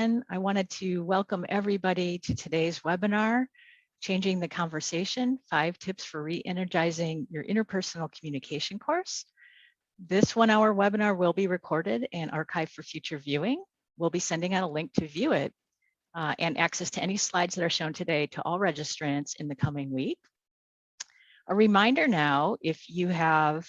begin, I wanted to welcome everybody to today's webinar, Changing the Conversation, 5 Tips for Re-energizing Your Interpersonal Communication course. This 1-hour webinar will be recorded and archived for future viewing. We'll be sending out a link to view it and access to any slides that are shown today to all registrants in the coming week. A reminder now, if you have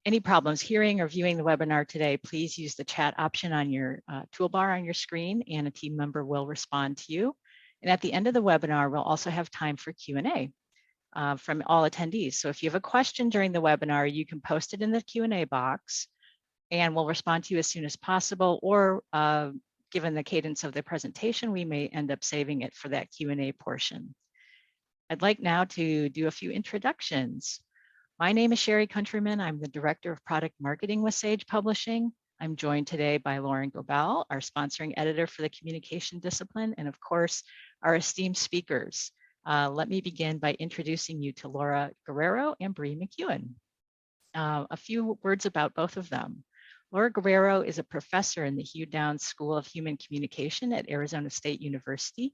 any problems hearing or viewing the webinar today, please use the chat option on your toolbar on your screen and a team member will respond to you. And at the end of the webinar, we'll also have time for Q&A from all attendees. So if you have a question during the webinar, you can post it in the Q&A box and we'll respond to you as soon as possible, or given the cadence of the presentation, we may end up saving it for that Q&A portion. I'd like now to do a few introductions. My name is Sherry Countryman. I'm the Director of Product Marketing with Sage Publishing. I'm joined today by Lauren Gobel, our sponsoring editor for the communication discipline, and of course, our esteemed speakers. Let me begin by introducing you to Laura Guerrero and Bree McEwan. A few words about both of them. Laura Guerrero is a professor in the Hugh Downs School of Human Communication at Arizona State University,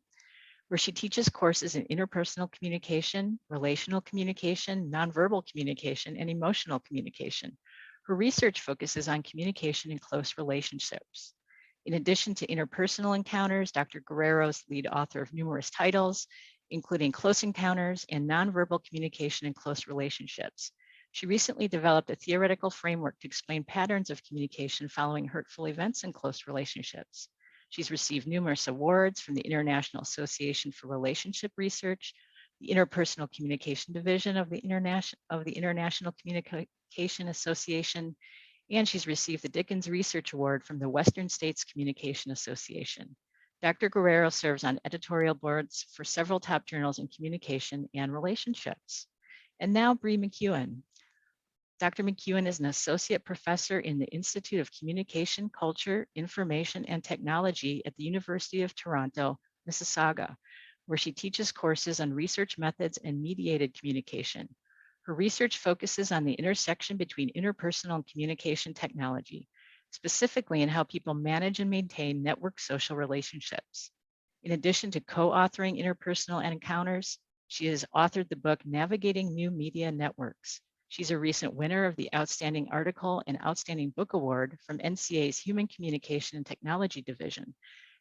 where she teaches courses in interpersonal communication, relational communication, nonverbal communication, and emotional communication. Her research focuses on communication in close relationships. In addition to interpersonal encounters, Dr. Guerrero is lead author of numerous titles, including Close Encounters and Nonverbal Communication in Close Relationships. She recently developed a theoretical framework to explain patterns of communication following hurtful events in close relationships. She's received numerous awards from the International Association for Relationship Research, the Interpersonal Communication Division of the International Communication Association, and she's received the Dickens Research Award from the Western States Communication Association. Dr. Guerrero serves on editorial boards for several top journals in communication and relationships. And now Bree McEwan. Dr. McEwan is an associate professor in the Institute of Communication, Culture, Information, and Technology at the University of Toronto, Mississauga, where she teaches courses on research methods and mediated communication. Her research focuses on the intersection between interpersonal and communication technology, specifically in how people manage and maintain network social relationships. In addition to co-authoring interpersonal encounters, she has authored the book Navigating New Media Networks. She's a recent winner of the Outstanding Article and Outstanding Book Award from NCA's Human Communication and Technology Division,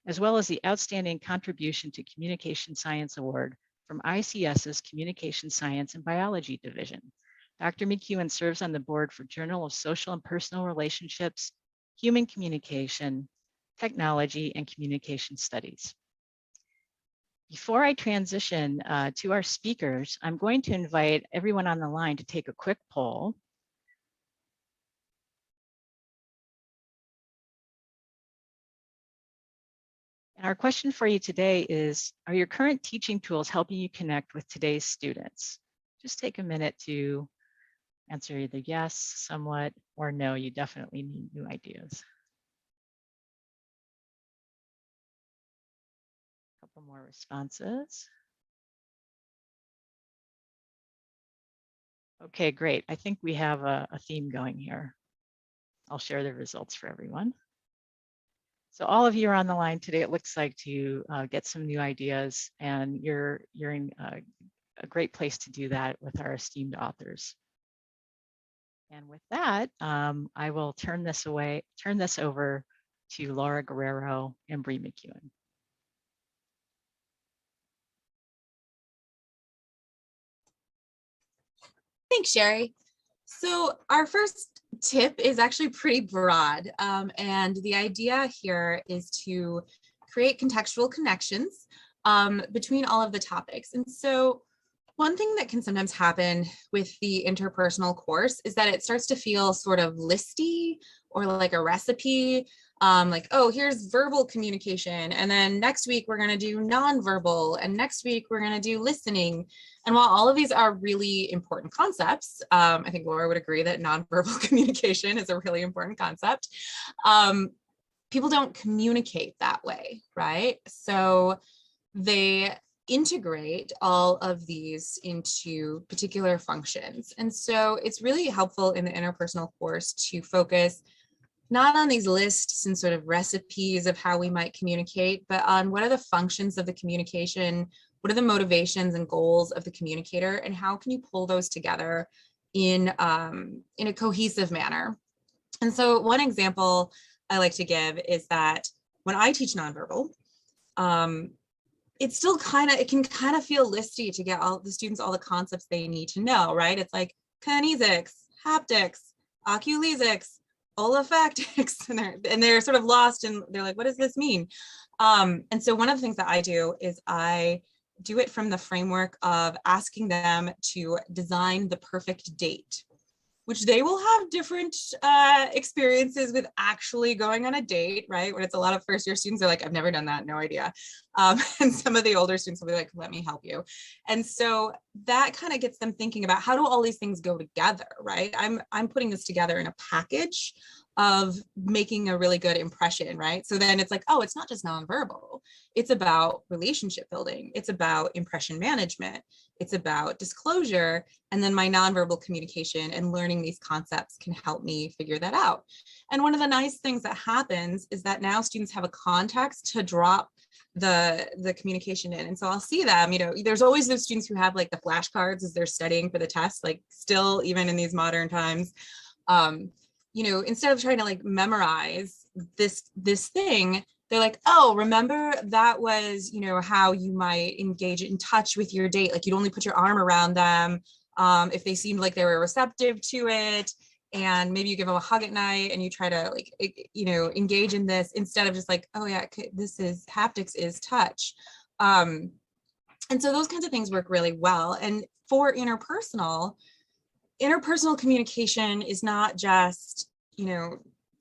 as well as the Outstanding Contribution to Communication Science Award from ICS's Communication Science and Biology Division. Dr. McEwan serves on the board for Journal of Social and Personal Relationships, Human Communication, Technology, and Communication Studies. Before I transition to our speakers, I'm going to invite everyone on the line to take a quick poll. And our question for you today is, are your current teaching tools helping you connect with today's students? Just take a minute to answer either yes, somewhat, or no, you definitely need new ideas. Couple more responses. Okay, great. I think we have a theme going here. I'll share the results for everyone. So all of you are on the line today, it looks like, to get some new ideas, and you're in a great place to do that with our esteemed authors. And with that, I will turn this over to Laura Guerrero and Bree McEwan. Thanks, Sherry. So our first tip is actually pretty broad. And the idea here is to create contextual connections between all of the topics. And so one thing that can sometimes happen with the interpersonal course is that it starts to feel sort of listy or like a recipe. Like, oh, here's verbal communication. And then next week, we're going to do nonverbal. And next week, we're going to do listening. And while all of these are really important concepts, I think Laura would agree that nonverbal communication is a really important concept. People don't communicate that way, right? So they integrate all of these into particular functions. And so it's really helpful in the interpersonal course to focus not on these lists and sort of recipes of how we might communicate, but on what are the functions of the communication, what are the motivations and goals of the communicator, and how can you pull those together in a cohesive manner. And so one example I like to give is that when I teach nonverbal, it's still it can kind of feel listy to get all the students all the concepts they need to know, right? It's like kinesics, haptics, oculesics, olfactics, and they're sort of lost and they're like, what does this mean? And so one of the things that I do is I do it from the framework of asking them to design the perfect date, which they will have different experiences with actually going on a date, right? When it's a lot of first year students, they're like, I've never done that, no idea. And some of the older students will be like, let me help you. And so that kind of gets them thinking about how do all these things go together, right? I'm putting this together in a package of making a really good impression, right? So then it's like, oh, it's not just nonverbal. It's about relationship building. It's about impression management. It's about disclosure. And then my nonverbal communication and learning these concepts can help me figure that out. And one of the nice things that happens is that now students have a context to drop the communication in. And so I'll see them, there's always those students who have like the flashcards as they're studying for the test, like still even in these modern times. Instead of trying to like memorize this thing, they're like, oh, remember that was, how you might engage in touch with your date. Like you'd only put your arm around them if they seemed like they were receptive to it. And maybe you give them a hug at night and you try to like, engage in this instead of just like, oh yeah, haptics is touch. And so those kinds of things work really well. And for interpersonal communication is not just,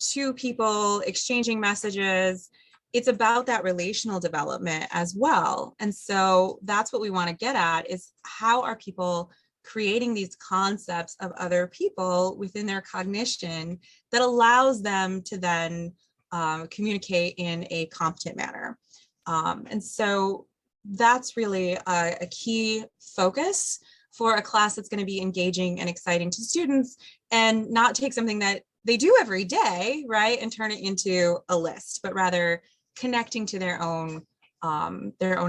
two people exchanging messages. It's about that relational development as well. And so that's what we want to get at is how are people creating these concepts of other people within their cognition that allows them to then communicate in a competent manner. And so that's really a key focus for a class that's going to be engaging and exciting to students and not take something that they do every day, right, and turn it into a list, but rather connecting to their own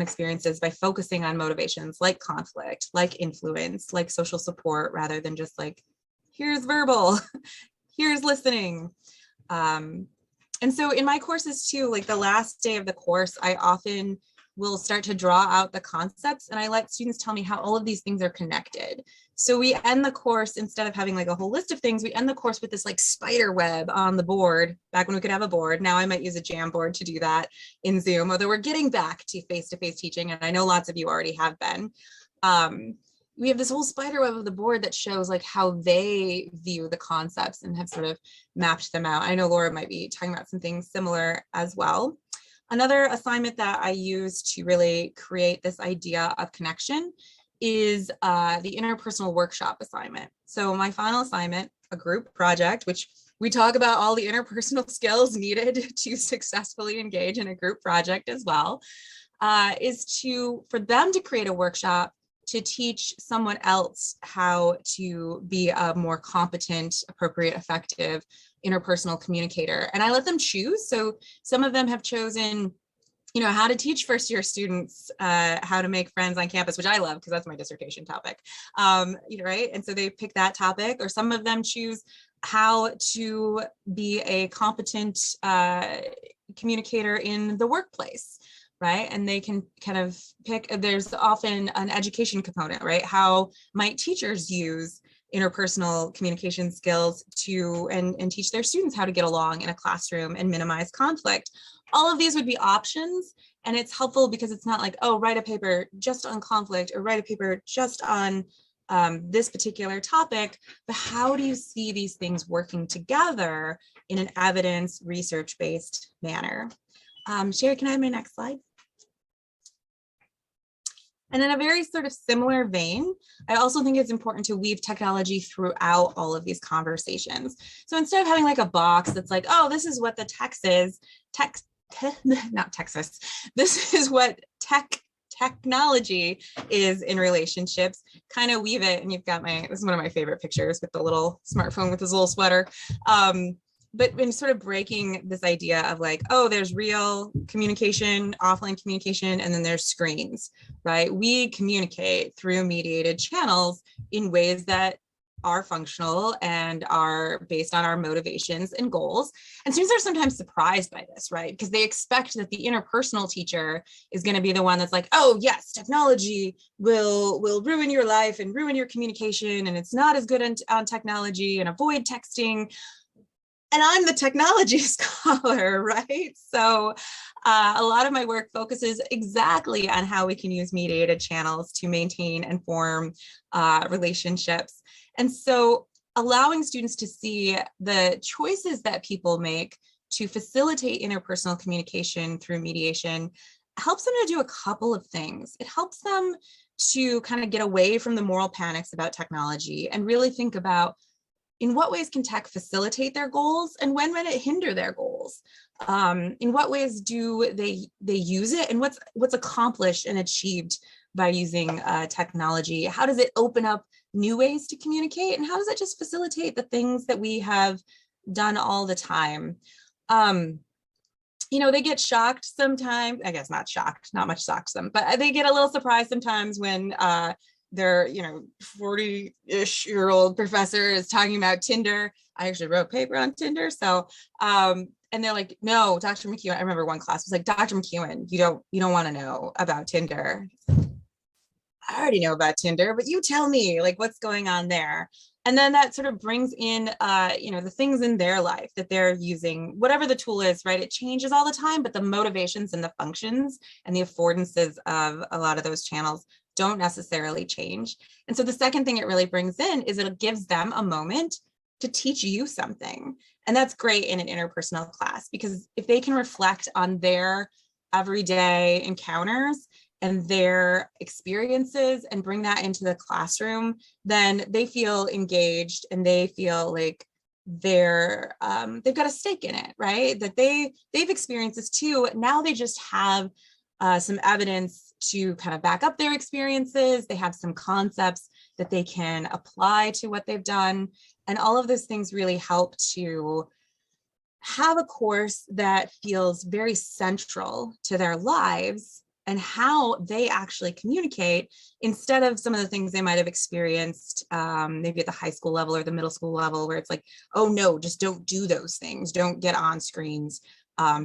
experiences by focusing on motivations like conflict, like influence, like social support, rather than just like, here's verbal, here's listening. And so in my courses too, like the last day of the course, I often will start to draw out the concepts and I let students tell me how all of these things are connected. So we end the course, instead of having like a whole list of things, we end the course with this like spider web on the board. Back when we could have a board, now I might use a Jamboard to do that in Zoom, although we're getting back to face-to-face teaching. And I know lots of you already have been. We have this whole spider web of the board that shows like how they view the concepts and have sort of mapped them out. I know Laura might be talking about some things similar as well. Another assignment that I use to really create this idea of connection is the interpersonal workshop assignment. So my final assignment, a group project, which we talk about all the interpersonal skills needed to successfully engage in a group project as well, is for them to create a workshop to teach someone else how to be a more competent, appropriate, effective interpersonal communicator. And I let them choose. So some of them have chosen, how to teach first year students how to make friends on campus, which I love because that's my dissertation topic, right? And so they pick that topic, or some of them choose how to be a competent communicator in the workplace, right? And they can kind of pick, there's often an education component, right? How might teachers use interpersonal communication skills to and teach their students how to get along in a classroom and minimize conflict? All of these would be options. And it's helpful because it's not like, oh, write a paper just on conflict or write a paper just on this particular topic, but how do you see these things working together in an evidence research-based manner? Sherry, can I have my next slide? And in a very sort of similar vein, I also think it's important to weave technology throughout all of these conversations. So instead of having like a box that's like, oh, this is what the text is, not Texas, this is what technology is in relationships, kind of weave it. And you've got this is one of my favorite pictures with the little smartphone with his little sweater. but in sort of breaking this idea of like, oh, there's real communication, offline communication, and then there's screens, right? We communicate through mediated channels in ways that are functional and are based on our motivations and goals. And students are sometimes surprised by this, right? Because they expect that the interpersonal teacher is going to be the one that's like, oh yes, technology will ruin your life and ruin your communication, and it's not as good on technology, and avoid texting. And I'm the technology scholar, right? So a lot of my work focuses exactly on how we can use mediated channels to maintain and form relationships. And so allowing students to see the choices that people make to facilitate interpersonal communication through mediation helps them to do a couple of things. It helps them to kind of get away from the moral panics about technology and really think about, in what ways can tech facilitate their goals, and when might it hinder their goals? In what ways do they use it, and what's accomplished and achieved by using technology? How does it open up new ways to communicate, and how does it just facilitate the things that we have done all the time? You know, they get shocked sometimes. I guess not shocked, not much shocks them, but they get a little surprised sometimes when their 40-ish-year-old professor is talking about Tinder. I actually wrote a paper on Tinder. So and they're like, no, Dr. McEwan. I remember one class was like, Dr. McEwan, you don't want to know about Tinder. I already know about Tinder, but you tell me, like, what's going on there. And then that sort of brings in the things in their life that they're using, whatever the tool is, right? It changes all the time, but the motivations and the functions and the affordances of a lot of those channels don't necessarily change. And so the second thing it really brings in is it gives them a moment to teach you something. And that's great in an interpersonal class, because if they can reflect on their everyday encounters and their experiences and bring that into the classroom, then they feel engaged and they feel like they've got a stake in it, right? That they've experienced this too. Now they just have some evidence to kind of back up their experiences. They have some concepts that they can apply to what they've done. And all of those things really help to have a course that feels very central to their lives and how they actually communicate, instead of some of the things they might have experienced maybe at the high school level or the middle school level, where it's like, oh no, just don't do those things. Don't get on screens.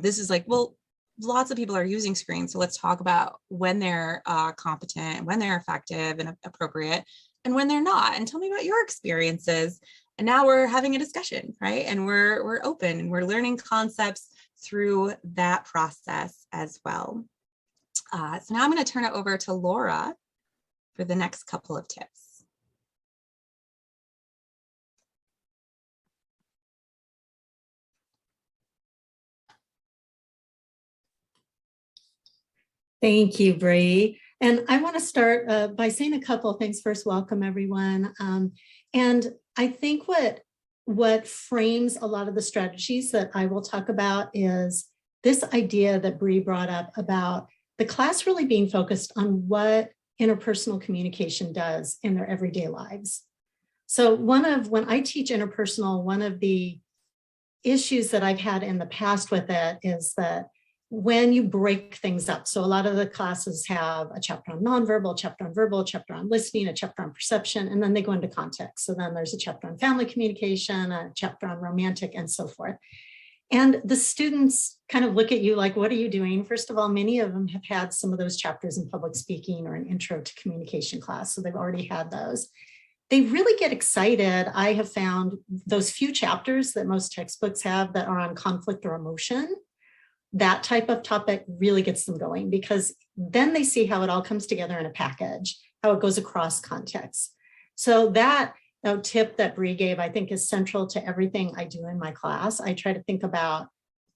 This is like, well, lots of people are using screens. So let's talk about when they're competent, when they're effective and appropriate, and when they're not. And tell me about your experiences. And now we're having a discussion, right? And we're open and we're learning concepts through that process as well. So now I'm going to turn it over to Laura for the next couple of tips. Thank you, Bree. And I want to start by saying a couple of things. First, welcome everyone. And I think what frames a lot of the strategies that I will talk about is this idea that Bree brought up about the class really being focused on what interpersonal communication does in their everyday lives. So when I teach interpersonal, one of the issues that I've had in the past with it is that when you break things up, so a lot of the classes have a chapter on nonverbal, a chapter on verbal, a chapter on listening, a chapter on perception, and then they go into context. So then there's a chapter on family communication, a chapter on romantic, and so forth. And the students kind of look at you like, what are you doing? First of all, many of them have had some of those chapters in public speaking or an intro to communication class, so they've already had those. They really get excited. I have found those few chapters that most textbooks have that are on conflict or emotion, that type of topic really gets them going, because then they see how it all comes together in a package, how it goes across contexts. So that tip that Bree gave, I think, is central to everything I do in my class. I try to think about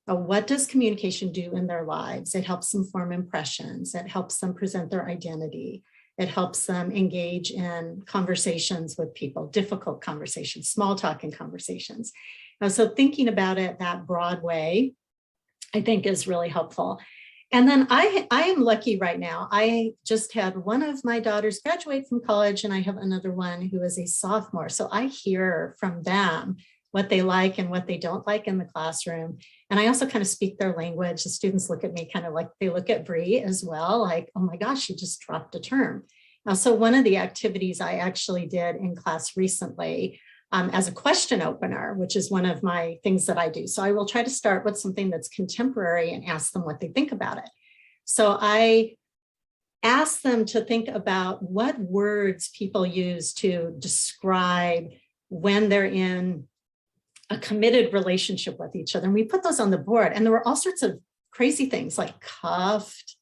what does communication do in their lives? It helps them form impressions. It helps them present their identity. It helps them engage in conversations with people, difficult conversations, small talking conversations. So thinking about it that broad way, I think, is really helpful. And then I am lucky right now. I just had one of my daughters graduate from college, and I have another one who is a sophomore. So I hear from them what they like and what they don't like in the classroom. And I also kind of speak their language. The students look at me kind of like they look at Bree as well, like, oh my gosh, she just dropped a term. Now, so one of the activities I actually did in class recently as a question opener, which is one of my things that I do. So I will try to start with something that's contemporary and ask them what they think about it. So I ask them to think about what words people use to describe when they're in a committed relationship with each other. And we put those on the board, and there were all sorts of crazy things like cuffed,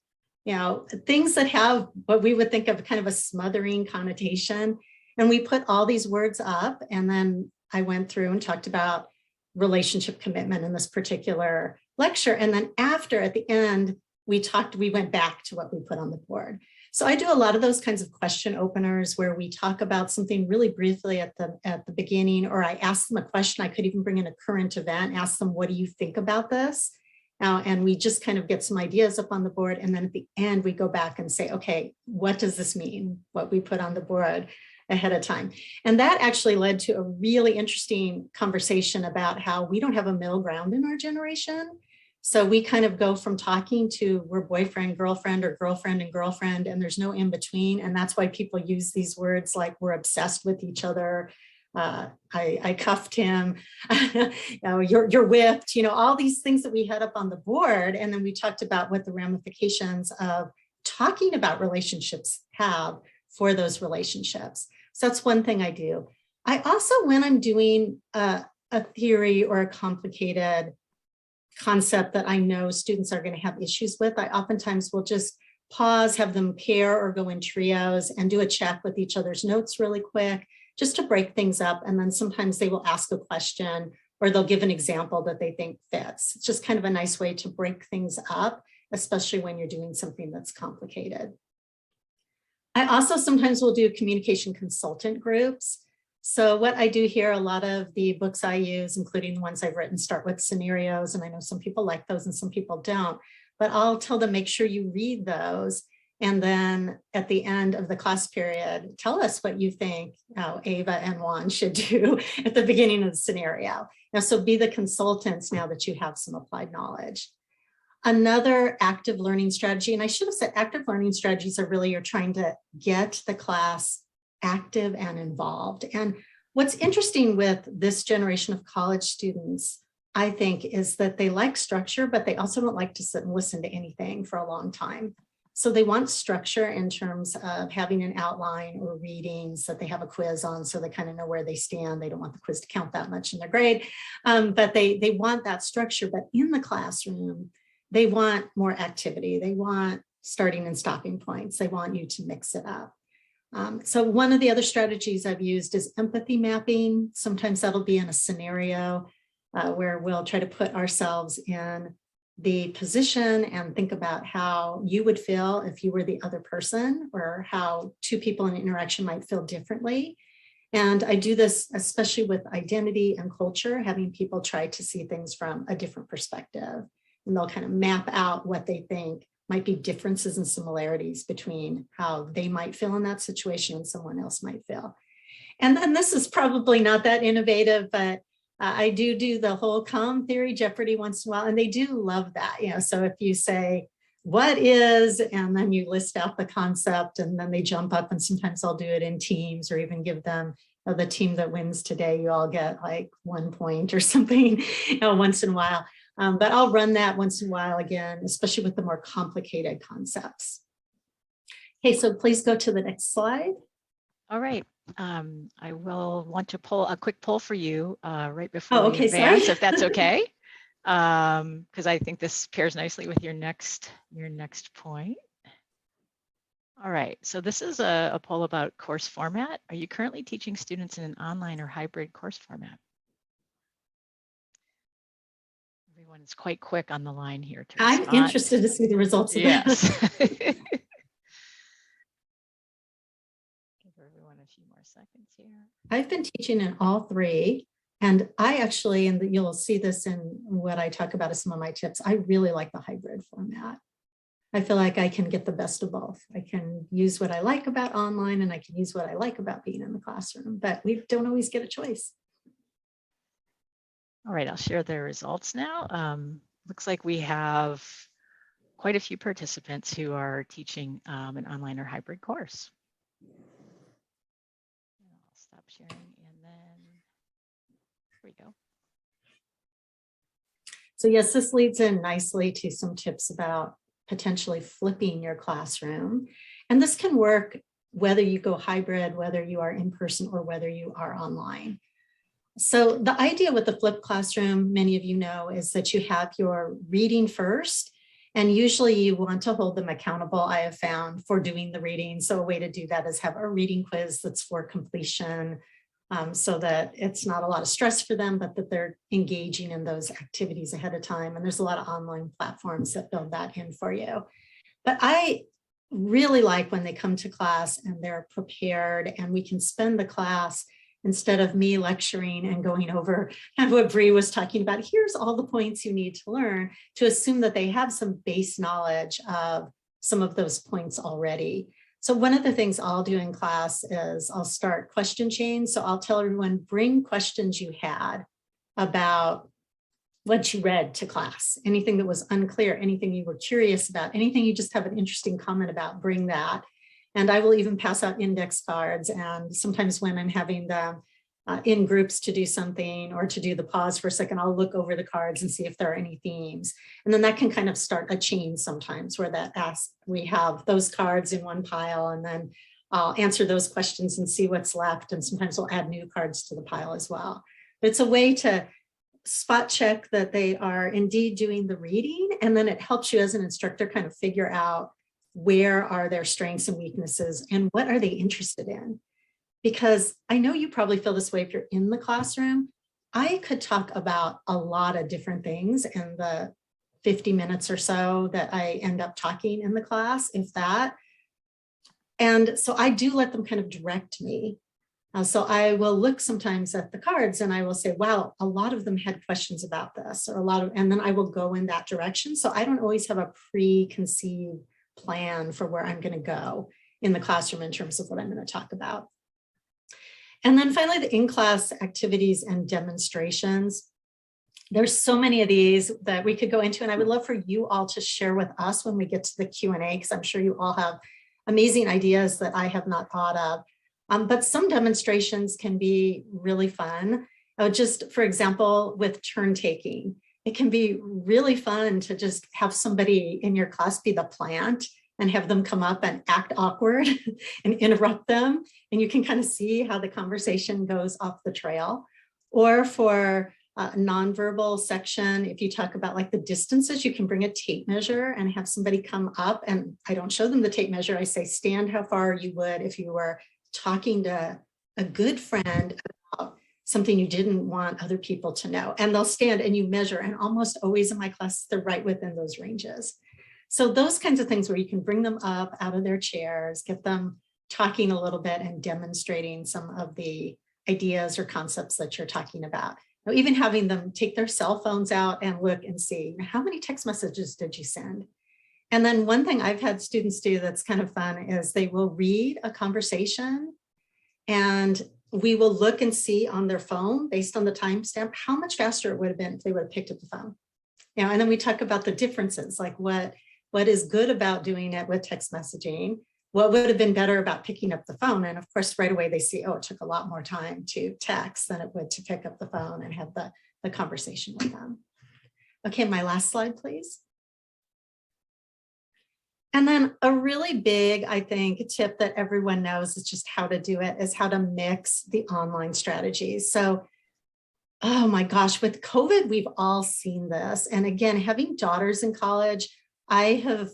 things that have what we would think of kind of a smothering connotation. And we put all these words up, and then I went through and talked about relationship commitment in this particular lecture. And then after, at the end, we went back to what we put on the board. So I do a lot of those kinds of question openers where we talk about something really briefly at the beginning, or I ask them a question. I could even bring in a current event, ask them, what do you think about this? And we just kind of get some ideas up on the board. And then at the end, we go back and say, okay, what does this mean? What we put on the board ahead of time. And that actually led to a really interesting conversation about how we don't have a middle ground in our generation. So we kind of go from talking to we're boyfriend, girlfriend, or girlfriend and girlfriend, and there's no in between. And that's why people use these words like we're obsessed with each other. I cuffed him, you're whipped, all these things that we had up on the board. And then we talked about what the ramifications of talking about relationships have for those relationships. So that's one thing I do. I also, when I'm doing a theory or a complicated concept that I know students are going to have issues with, I oftentimes will just pause, have them pair or go in trios and do a check with each other's notes really quick, just to break things up. And then sometimes they will ask a question or they'll give an example that they think fits. It's just kind of a nice way to break things up, especially when you're doing something that's complicated. I also sometimes will do communication consultant groups. So what I do here, a lot of the books I use, including the ones I've written, start with scenarios. And I know some people like those and some people don't, but I'll tell them, make sure you read those. And then at the end of the class period, tell us what you think Ava and Juan should do at the beginning of the scenario. Now, so be the consultants now that you have some applied knowledge. Another active learning strategy, and I should have said active learning strategies are really you're trying to get the class active and involved. And what's interesting with this generation of college students, I think, is that they like structure, but they also don't like to sit and listen to anything for a long time. So they want structure in terms of having an outline or readings that they have a quiz on so they kind of know where they stand. They don't want the quiz to count that much in their grade, but they want that structure. But in the classroom, they want more activity. They want starting and stopping points. They want you to mix it up. So one of the other strategies I've used is empathy mapping. Sometimes that'll be in a scenario where we'll try to put ourselves in the position and think about how you would feel if you were the other person, or how two people in interaction might feel differently. And I do this especially with identity and culture, having people try to see things from a different perspective. And they'll kind of map out what they think might be differences and similarities between how they might feel in that situation and someone else might feel. And then this is probably not that innovative, but I do the whole calm theory Jeopardy once in a while, and they do love that. So if you say, what is, and then you list out the concept, and then they jump up, and sometimes I'll do it in teams or even give them the team that wins today, you all get like 1 point or something once in a while. But I'll run that once in a while again, especially with the more complicated concepts. Okay, so please go to the next slide. All right. I will want to pull a quick poll for you right before we advance, sorry. if that's okay. Because I think this pairs nicely with your next point. All right, so this is a poll about course format. Are you currently teaching students in an online or hybrid course format? Everyone is quite quick on the line here to respond. I'm interested to see the results of yes. that. Everyone a few more seconds here. I've been teaching in all three, and I actually, and you'll see this in what I talk about as some of my tips, I really like the hybrid format. I feel like I can get the best of both. I can use what I like about online, and I can use what I like about being in the classroom, but we don't always get a choice. All right, I'll share the results now. Looks like we have quite a few participants who are teaching an online or hybrid course. I'll stop sharing and then here we go. So yes, this leads in nicely to some tips about potentially flipping your classroom. And this can work whether you go hybrid, whether you are in person, or whether you are online. So the idea with the flipped classroom, many of you know, is that you have your reading first, and usually you want to hold them accountable, I have found, for doing the reading. So a way to do that is have a reading quiz that's for completion, so that it's not a lot of stress for them, but that they're engaging in those activities ahead of time. And there's a lot of online platforms that build that in for you. But I really like when they come to class and they're prepared and we can spend the class, instead of me lecturing and going over kind of what Bree was talking about, here's all the points you need to learn, to assume that they have some base knowledge of some of those points already. So one of the things I'll do in class is I'll start question chains. So I'll tell everyone, bring questions you had about what you read to class, anything that was unclear, anything you were curious about, anything you just have an interesting comment about, bring that. And I will even pass out index cards. And sometimes when I'm having them in groups to do something or to do the pause for a second, I'll look over the cards and see if there are any themes. And then that can kind of start a chain sometimes where that asks, we have those cards in one pile, and then I'll answer those questions and see what's left. And sometimes we'll add new cards to the pile as well. But it's a way to spot check that they are indeed doing the reading. And then it helps you as an instructor kind of figure out where are their strengths and weaknesses and what are they interested in? Because I know you probably feel this way if you're in the classroom. I could talk about a lot of different things in the 50 minutes or so that I end up talking in the class, if that. And so I do let them kind of direct me. So I will look sometimes at the cards and I will say, wow, a lot of them had questions about this, or and then I will go in that direction. So I don't always have a preconceived plan for where I'm going to go in the classroom in terms of what I'm going to talk about. And then finally, the in-class activities and demonstrations. There's so many of these that we could go into, and I would love for you all to share with us when we get to the Q&A, because I'm sure you all have amazing ideas that I have not thought of. But some demonstrations can be really fun. Just for example, with turn taking, it can be really fun to just have somebody in your class be the plant and have them come up and act awkward and interrupt them. And you can kind of see how the conversation goes off the trail. Or for a nonverbal section, if you talk about like the distances, you can bring a tape measure and have somebody come up, and I don't show them the tape measure. I say, stand how far you would if you were talking to a good friend about something you didn't want other people to know. And they'll stand and you measure, and almost always in my class, they're right within those ranges. So those kinds of things where you can bring them up out of their chairs, get them talking a little bit and demonstrating some of the ideas or concepts that you're talking about. Now, even having them take their cell phones out and look and see, how many text messages did you send? And then one thing I've had students do that's kind of fun is they will read a conversation and we will look and see on their phone based on the timestamp how much faster it would have been if they would have picked up the phone. And then we talk about the differences, like what is good about doing it with text messaging, what would have been better about picking up the phone. And of course, right away they see, oh, it took a lot more time to text than it would to pick up the phone and have the conversation with them. Okay, my last slide, please. And then a really big, I think, tip that everyone knows is just how to do it, is how to mix the online strategies. So, oh my gosh, with COVID, we've all seen this. And again, having daughters in college, I have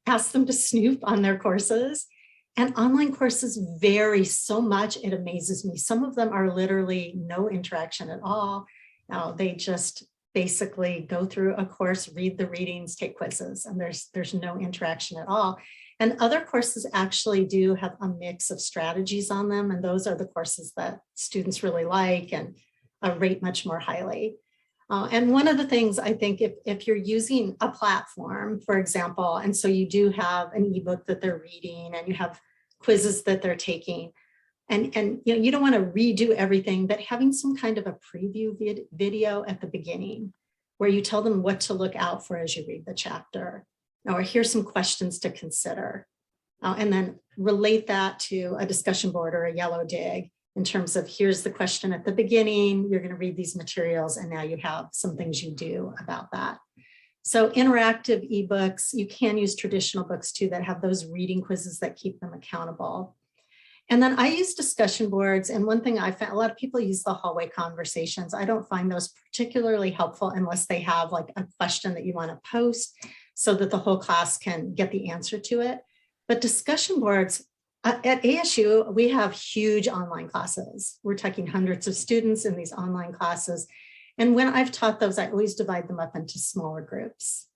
asked them to snoop on their courses, and online courses vary so much, it amazes me. Some of them are literally no interaction at all. Now they just basically go through a course, read the readings, take quizzes, and there's no interaction at all. And other courses actually do have a mix of strategies on them, and those are the courses that students really like and rate much more highly. And one of the things I think, if you're using a platform, for example, and so you do have an ebook that they're reading and you have quizzes that they're taking, And you know, you don't want to redo everything, but having some kind of a preview video at the beginning where you tell them what to look out for as you read the chapter, or here's some questions to consider. And then relate that to a discussion board or a yellow dig in terms of here's the question at the beginning, you're going to read these materials, and now you have some things you do about that. So interactive ebooks, you can use traditional books too that have those reading quizzes that keep them accountable. And then I use discussion boards. And one thing I found, a lot of people use the hallway conversations. I don't find those particularly helpful unless they have like a question that you want to post so that the whole class can get the answer to it. But discussion boards, at ASU, we have huge online classes. We're taking hundreds of students in these online classes. And when I've taught those, I always divide them up into smaller groups.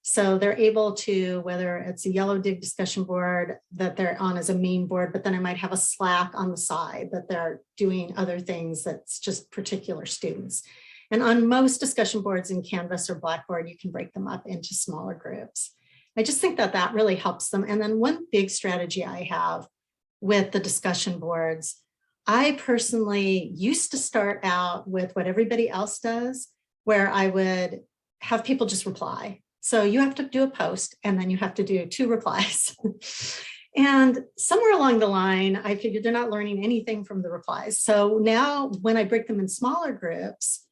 So they're able to, whether it's a yellow dig discussion board that they're on as a main board, but then I might have a Slack on the side that they're doing other things that's just particular students. And on most discussion boards in Canvas or Blackboard, you can break them up into smaller groups. I just think that that really helps them. And then one big strategy I have with the discussion boards, I personally used to start out with what everybody else does, where I would have people just reply. So you have to do a post and then you have to do 2 replies. And somewhere along the line, I figured they're not learning anything from the replies. So now when I break them in smaller groups,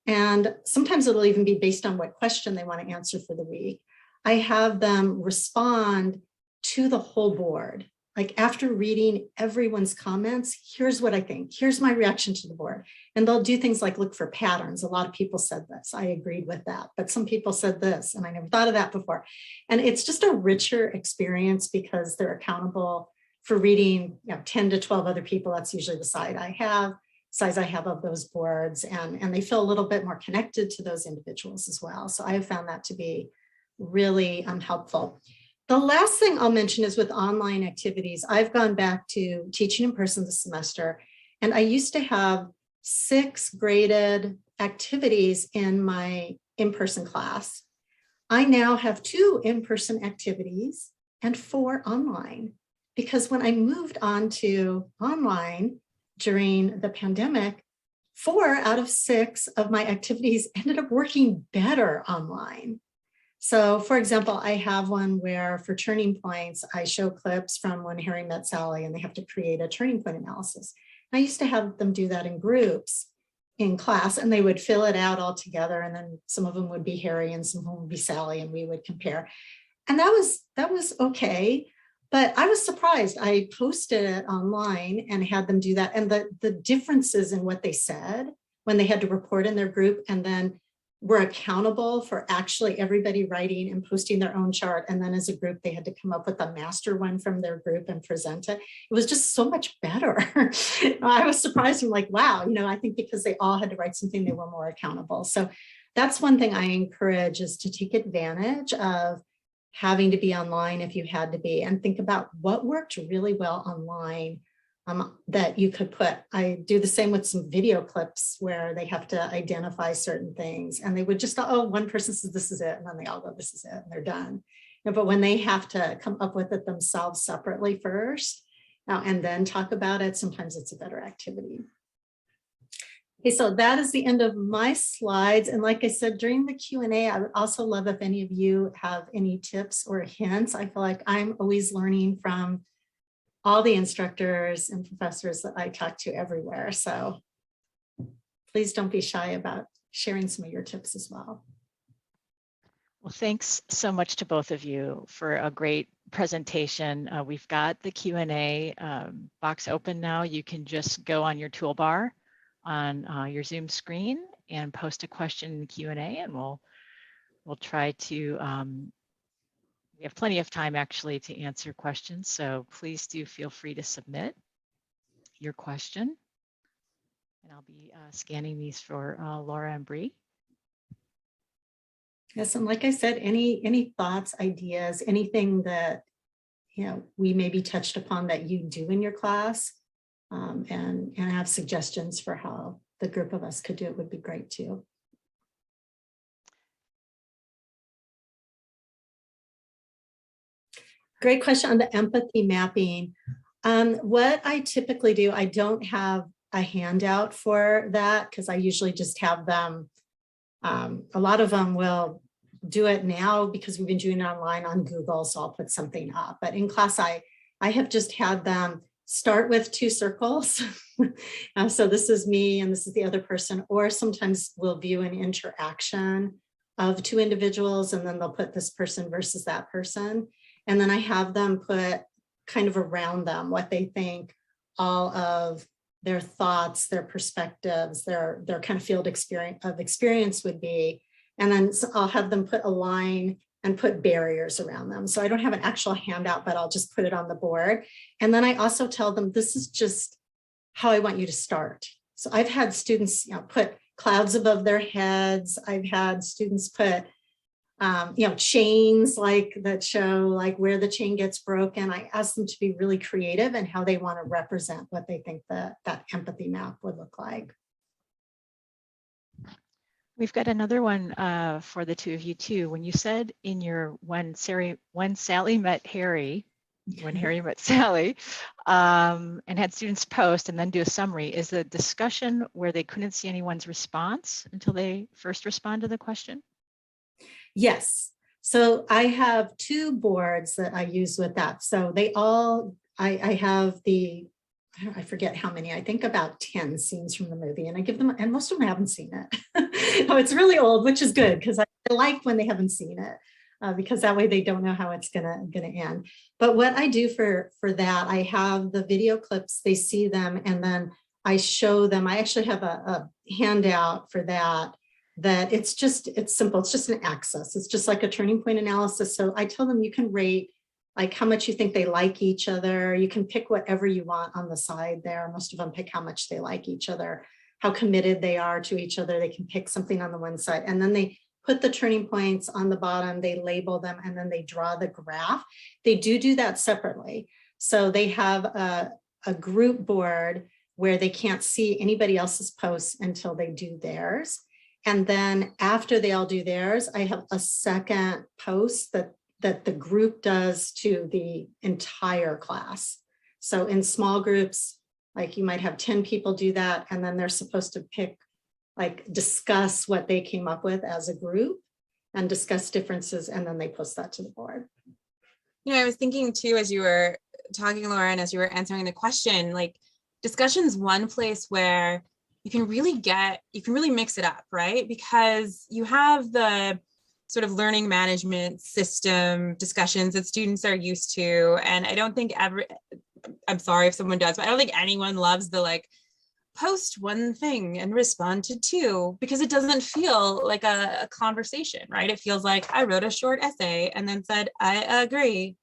and sometimes it'll even be based on what question they want to answer for the week, I have them respond to the whole board. Like after reading everyone's comments, here's what I think, here's my reaction to the board. And they'll do things like look for patterns. A lot of people said this, I agreed with that, but some people said this, and I never thought of that before. And it's just a richer experience because they're accountable for reading 10 to 12 other people. That's usually the size I have of those boards. And they feel a little bit more connected to those individuals as well. So I have found that to be really helpful. The last thing I'll mention is with online activities. I've gone back to teaching in person this semester, and I used to have 6 graded activities in my in-person class. I now have 2 in-person activities and 4 online, because when I moved on to online during the pandemic, 4 out of 6 of my activities ended up working better online. So for example, I have one where for turning points, I show clips from When Harry Met Sally, and they have to create a turning point analysis. I used to have them do that in groups in class, and they would fill it out all together. And then some of them would be Harry and some of them would be Sally, and we would compare. And that was okay. But I was surprised. I posted it online and had them do that. And the differences in what they said when they had to report in their group and then were accountable for actually everybody writing and posting their own chart. And then as a group, they had to come up with a master one from their group and present it. It was just so much better. I was surprised. I'm like, wow, I think because they all had to write something, they were more accountable. So that's one thing I encourage, is to take advantage of having to be online if you had to be, and think about what worked really well online that you could put. I do the same with some video clips where they have to identify certain things, and they would just, one person says this is it, and then they all go, this is it, and they're done. But when they have to come up with it themselves separately first, and then talk about it, sometimes it's a better activity. Okay, so that is the end of my slides. And like I said, during the Q&A, I would also love if any of you have any tips or hints. I feel like I'm always learning from all the instructors and professors that I talk to everywhere. So please don't be shy about sharing some of your tips as well. Well, thanks so much to both of you for a great presentation. We've got the Q&A box open now. You can just go on your toolbar on your Zoom screen and post a question in the Q&A, and we'll try to we have plenty of time actually to answer questions, so please do feel free to submit your question. And I'll be scanning these for Laura and Bree. Yes, and like I said, any thoughts, ideas, anything that we maybe touched upon that you do in your class, and have suggestions for how the group of us could do it would be great too. Great question on the empathy mapping. What I typically do, I don't have a handout for that because I usually just have them. A lot of them will do it now because we've been doing it online on Google, so I'll put something up. But in class, I have just had them start with 2 circles. So this is me and this is the other person, or sometimes we'll view an interaction of 2 individuals and then they'll put this person versus that person. And then I have them put kind of around them what they think all of their thoughts, their perspectives, their kind of field experience would be. And then I'll have them put a line and put barriers around them. So I don't have an actual handout, but I'll just put it on the board. And then I also tell them, this is just how I want you to start. So I've had students, put clouds above their heads. I've had students put, chains like that show like where the chain gets broken. I ask them to be really creative and how they want to represent what they think that empathy map would look like. We've got another one for the 2 of you too. When you said in your when Sally met Harry, when Harry met Sally, and had students post and then do a summary, is the discussion where they couldn't see anyone's response until they first respond to the question? Yes. So I have 2 boards that I use with that. So they all, I have I forget how many, I think about 10 scenes from the movie, and I give them, and most of them haven't seen it. Oh, it's really old, which is good because I like when they haven't seen it, because that way they don't know how it's gonna end. But what I do for that, I have the video clips, they see them, and then I show them. I actually have a handout for that it's simple. It's just an axis. It's just like a turning point analysis. So I tell them you can rate like how much you think they like each other. You can pick whatever you want on the side there. Most of them pick how much they like each other, how committed they are to each other. They can pick something on the one side, and then they put the turning points on the bottom, they label them, and then they draw the graph. They do that separately. So they have a group board where they can't see anybody else's posts until they do theirs. And then after they all do theirs, I have a second post that the group does to the entire class. So in small groups, like you might have 10 people do that, and then they're supposed to pick, like discuss what they came up with as a group and discuss differences, and then they post that to the board. I was thinking too, as you were talking, Laura, and as you were answering the question, like discussion's one place where you can really mix it up, right? Because you have the sort of learning management system discussions that students are used to. And I don't think I'm sorry if someone does, but I don't think anyone loves the like post one thing and respond to 2, because it doesn't feel like a conversation, right? It feels like I wrote a short essay and then said, I agree.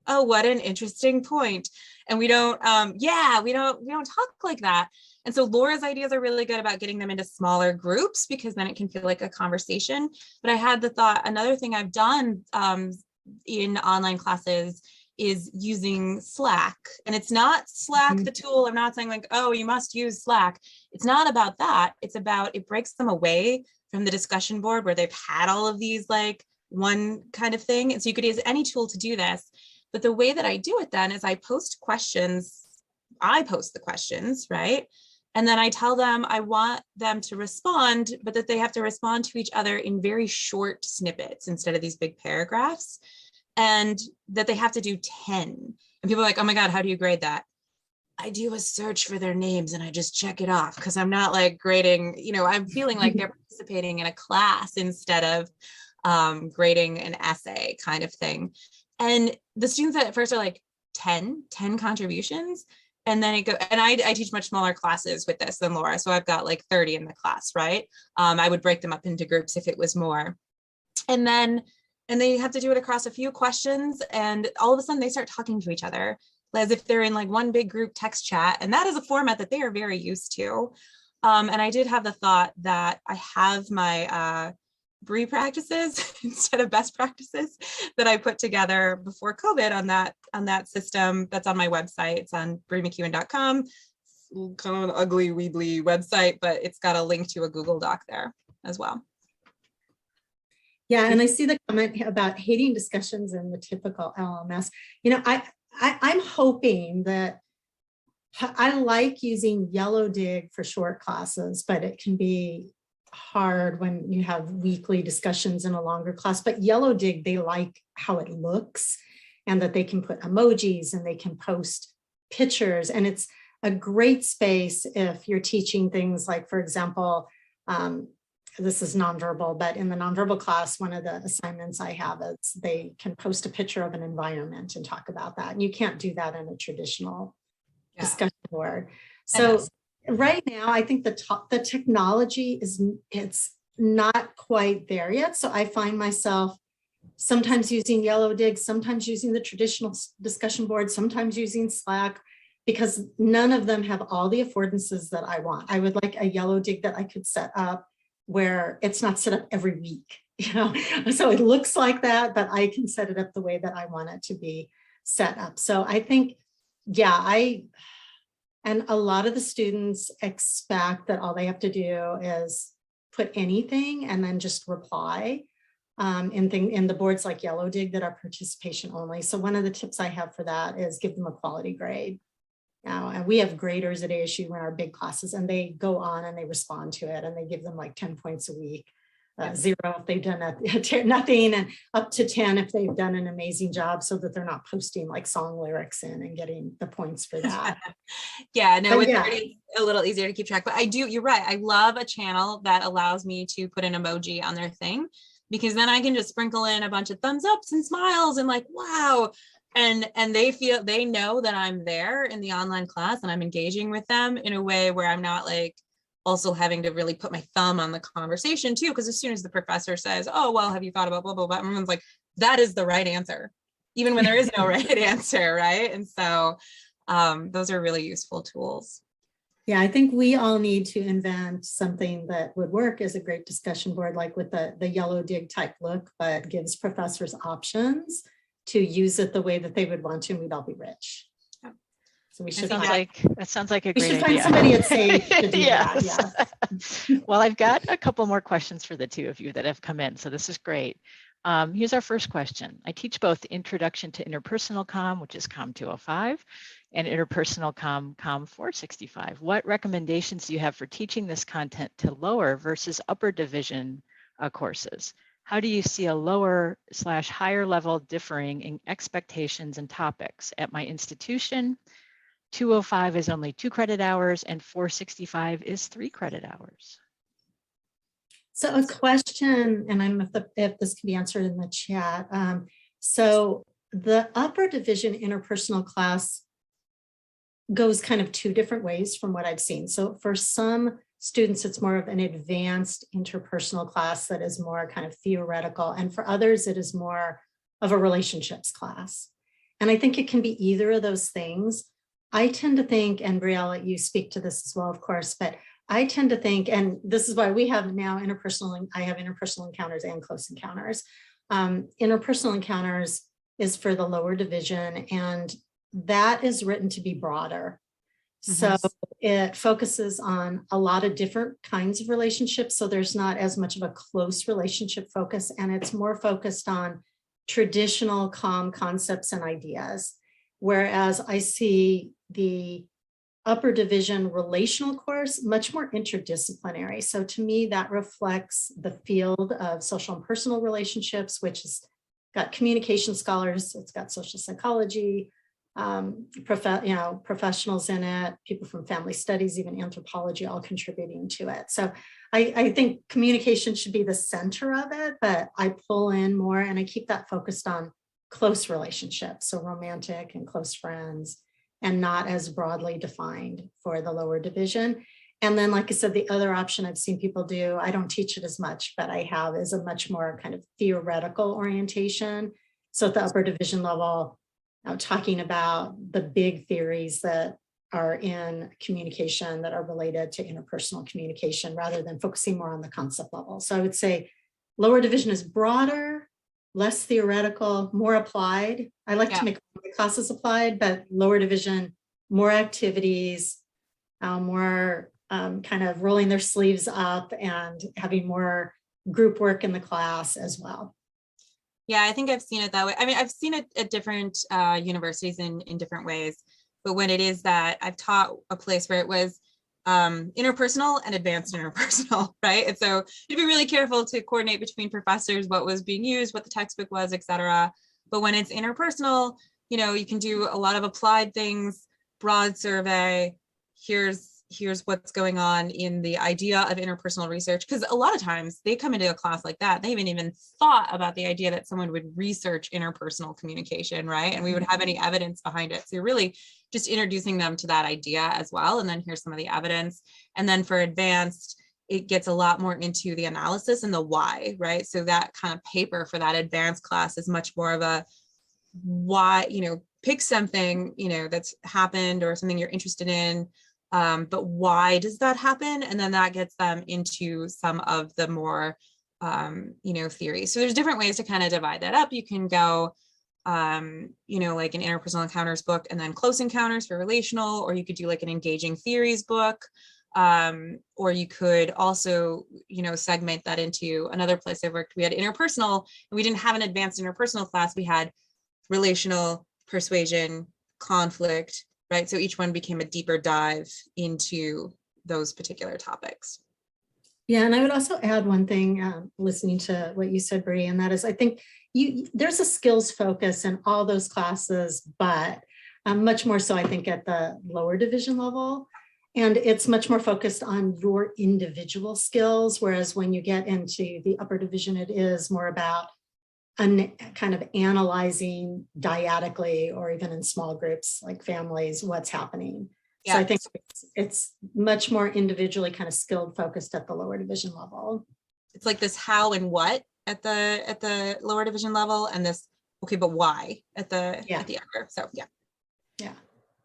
Oh, what an interesting point. And we don't talk like that. And so Laura's ideas are really good about getting them into smaller groups, because then it can feel like a conversation. But I had the thought, another thing I've done in online classes is using Slack. And it's not Slack, the tool. I'm not saying like, oh, you must use Slack. It's not about that. It's about, it breaks them away from the discussion board where they've had all of these like one kind of thing. And so you could use any tool to do this. But the way that I do it then is I post the questions, right? And then I tell them I want them to respond, but that they have to respond to each other in very short snippets instead of these big paragraphs, and that they have to do 10. And people are like, oh my God, how do you grade that? I do a search for their names and I just check it off, because I'm not like grading, I'm feeling like they're participating in a class instead of grading an essay kind of thing. And the students at first are like 10 contributions. And then I teach much smaller classes with this than Laura. So I've got like 30 in the class, right? I would break them up into groups if it was more. And they have to do it across a few questions. And all of a sudden they start talking to each other as if they're in like one big group text chat. And that is a format that they are very used to. And I did have the thought that I have my Bree practices instead of best practices that I put together before COVID on that system that's on my website. It's on breemcEwan.com. Kind of an ugly, weebly website, but it's got a link to a Google Doc there as well. Yeah, and I see the comment about hating discussions in the typical LMS. I'm hoping that I like using Yellow Dig for short classes, but it can be hard when you have weekly discussions in a longer class. But Yellow Dig, they like how it looks and that they can put emojis and they can post pictures. And it's a great space if you're teaching things like, for example, this is nonverbal, but in the nonverbal class, one of the assignments I have is they can post a picture of an environment and talk about that. And you can't do that in a traditional discussion board. So right now, I think the technology it's not quite there yet. So I find myself sometimes using Yellow Dig, sometimes using the traditional discussion board, sometimes using Slack, because none of them have all the affordances that I want. I would like a Yellow Dig that I could set up where it's not set up every week, so it looks like that, but I can set it up the way that I want it to be set up. So I think, and a lot of the students expect that all they have to do is put anything and then just reply in the boards like Yellow Dig that are participation only. So one of the tips I have for that is give them a quality grade. Now, and we have graders at ASU in our big classes, and they go on and they respond to it, and they give them like 10 points a week, 0 if they've done nothing, and up to 10 if they've done an amazing job, so that they're not posting like song lyrics in and getting the points for that. With 30, it's a little easier to keep track, but you're right. I love a channel that allows me to put an emoji on their thing, because then I can just sprinkle in a bunch of thumbs ups and smiles and like, wow. And they know that I'm there in the online class and I'm engaging with them in a way where I'm not like also having to really put my thumb on the conversation too. Because as soon as the professor says, oh, well, have you thought about blah, blah, blah, everyone's like, that is the right answer, even when there is no right answer, right? And so those are really useful tools. Yeah, I think we all need to invent something that would work as a great discussion board, like with the Yellow Dig type look, but gives professors options to use it the way that they would want to, and we'd all be rich. So we should. That sounds like a great idea. We should find somebody at SAFE to do yes. that. Yeah. Well, I've got a couple more questions for the two of you that have come in, so this is great. Here's our first question. I teach both Introduction to Interpersonal Comm, which is Comm 205, and Interpersonal Comm, Comm 465. What recommendations do you have for teaching this content to lower versus upper division courses? How do you see a lower/higher level differing in expectations and topics? At my institution, 205 is only 2 credit hours and 465 is 3 credit hours. So a question, and I don't know if this can be answered in the chat. So the upper division interpersonal class goes kind of 2 different ways from what I've seen. So for some students, it's more of an advanced interpersonal class that is more kind of theoretical. And for others, it is more of a relationships class. And I think it can be either of those things. I tend to think, and Bree, I'll let you speak to this as well, of course, but I tend to think, and this is why we have now I have interpersonal encounters and close encounters. Interpersonal encounters is for the lower division, and that is written to be broader. So it focuses on a lot of different kinds of relationships. So there's not as much of a close relationship focus, and it's more focused on traditional comm concepts and ideas. Whereas I see the upper division relational course much more interdisciplinary. So to me, that reflects the field of social and personal relationships, which has got communication scholars, it's got social psychology, professionals in it, people from family studies, even anthropology, all contributing to it. So I think communication should be the center of it, but I pull in more and I keep that focused on close relationships, so romantic and close friends, and not as broadly defined for the lower division. And then, like I said, the other option I've seen people do, I don't teach it as much, but I have, is a much more kind of theoretical orientation. So at the upper division level, talking about the big theories that are in communication that are related to interpersonal communication rather than focusing more on the concept level. So I would say lower division is broader, less theoretical, more applied. I like to make the classes applied, but lower division, more activities, more kind of rolling their sleeves up and having more group work in the class as well. Yeah, I think I've seen it that way. I mean, I've seen it at different universities in different ways. But when it is that, I've taught a place where it was interpersonal and advanced interpersonal, right? And so you'd be really careful to coordinate between professors, what was being used, what the textbook was, et cetera. But when it's interpersonal, you know, you can do a lot of applied things, broad survey. Here's what's going on in the idea of interpersonal research. Because a lot of times they come into a class like that, they haven't even thought about the idea that someone would research interpersonal communication, right? And we would have any evidence behind it. So you're really just introducing them to that idea as well. And then here's some of the evidence. And then for advanced, it gets a lot more into the analysis and the why, right? So that kind of paper for that advanced class is much more of a why, you know, pick something, you know, that's happened or something you're interested in. But why does that happen? And then that gets them into some of the more, you know, theories. So there's different ways to kind of divide that up. You can go, you know, like an interpersonal encounters book and then close encounters for relational, or you could do like an engaging theories book. Or you could also, you know, segment that into another place I worked. We had interpersonal, and we didn't have an advanced interpersonal class. We had relational, persuasion, conflict, right? So each one became a deeper dive into those particular topics. Yeah, and I would also add one thing, listening to what you said, Bree, and that is, I think there's a skills focus in all those classes, but much more so, I think, at the lower division level. And it's much more focused on your individual skills, whereas when you get into the upper division, it is more about kind of analyzing dyadically, or even in small groups like families, what's happening. Yeah. So I think it's much more individually kind of skilled focused at the lower division level. It's like this how and what at the lower division level, and this okay, but why at the upper. So yeah.